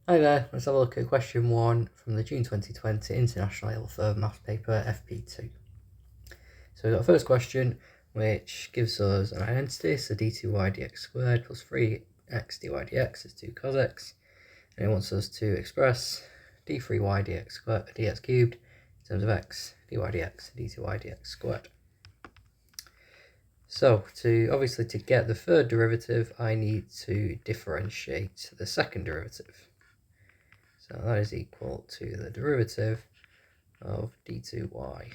Hi there, let's have a look at question 1 from the June 2020 International A-Level Maths paper FP2. So we've got the first question, which gives us an identity, so d2y dx squared plus 3x dy dx is 2 cos x, and it wants us to express d3y dx cubed in terms of x, dy dx, d2y dx squared. So obviously to get the third derivative, I need to differentiate the second derivative. So that is equal to the derivative of d2y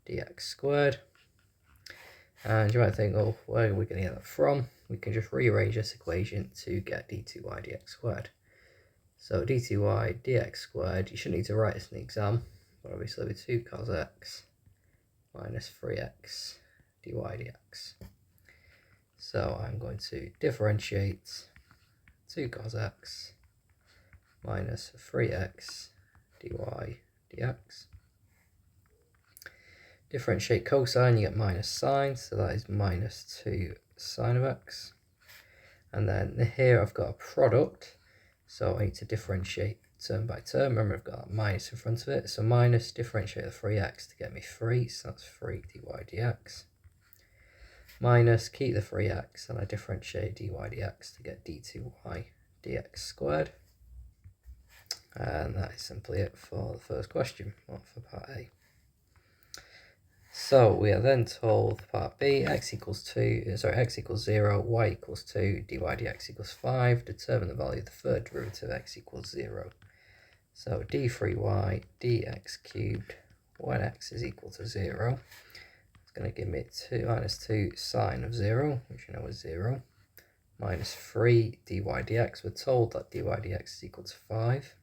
dx squared. And you might think, oh, where are we going to get that from? We can just rearrange this equation to get d2y dx squared. So d2y dx squared, you shouldn't need to write this in the exam, but obviously it'll be 2 cos x minus 3x dy dx. So I'm going to differentiate 2 cos x minus 3x dy dx. Differentiate cosine, you get minus sine, so that is minus 2 sine of x. And then here I've got a product, so I need to differentiate term by term. Remember, I've got that minus in front of it, so minus, differentiate the 3x to get me 3, so that's 3 dy dx. Minus, keep the 3x, and I differentiate dy dx to get d2y dx squared. And that is simply it for the first question, or for part A. So we are then told for part B, x equals 0, y equals 2, dy dx equals 5. Determine the value of the third derivative, x equals 0. So d3y dx cubed when x is equal to 0. It's going to give me minus 2 sine of 0, which you know is 0, minus 3 dy dx. We're told that dy dx is equal to 5.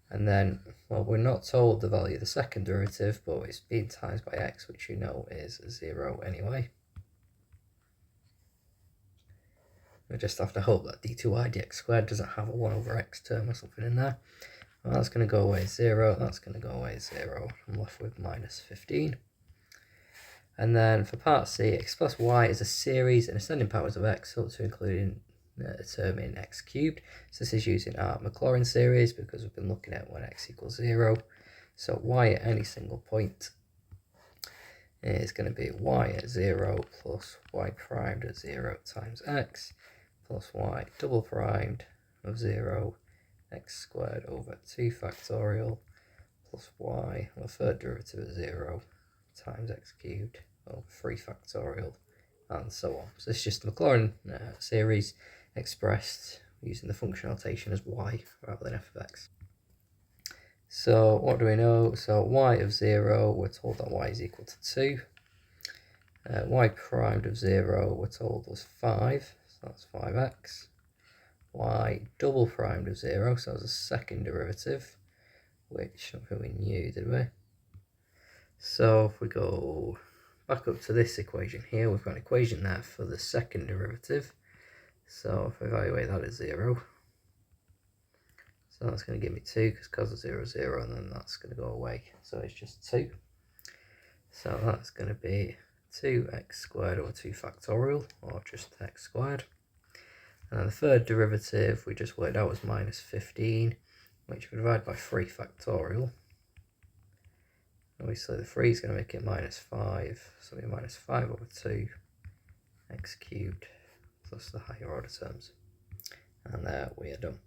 And then, well, we're not told the value of the second derivative, but it's being times by x, which you know is 0 anyway. We just have to hope that d2y dx squared doesn't have a 1 over x term or something in there. Well, that's going to go away 0, that's going to go away 0. I'm left with minus 15. And then for part C, x plus y is a series in ascending powers of x, up to including a term in x cubed. So this is using our Maclaurin series because we've been looking at when x equals 0. So y at any single point is going to be y at 0 plus y primed at 0 times x plus y double primed of 0 x squared over 2 factorial plus y, the third derivative at 0 times x cubed over 3 factorial, and so on. So it's just the Maclaurin series expressed using the function notation as y rather than f of x. So what do we know? So y of 0, we're told that y is equal to 2. Y primed of 0, we're told was 5, so that's 5x. Y double primed of 0, so that's a second derivative, which I don't think we knew, did we? So if we go back up to this equation here, we've got an equation there for the second derivative. So if I evaluate that as 0, so that's going to give me 2 because cos of 0 is 0, and then that's going to go away. So it's just 2. So that's going to be 2x squared over 2 factorial, or just x squared. And then the third derivative we just worked out was minus 15, which we divide by 3 factorial. Obviously the 3 is going to make it minus 5, so it'll be minus 5 over 2 x cubed plus the higher order terms. And there we are done.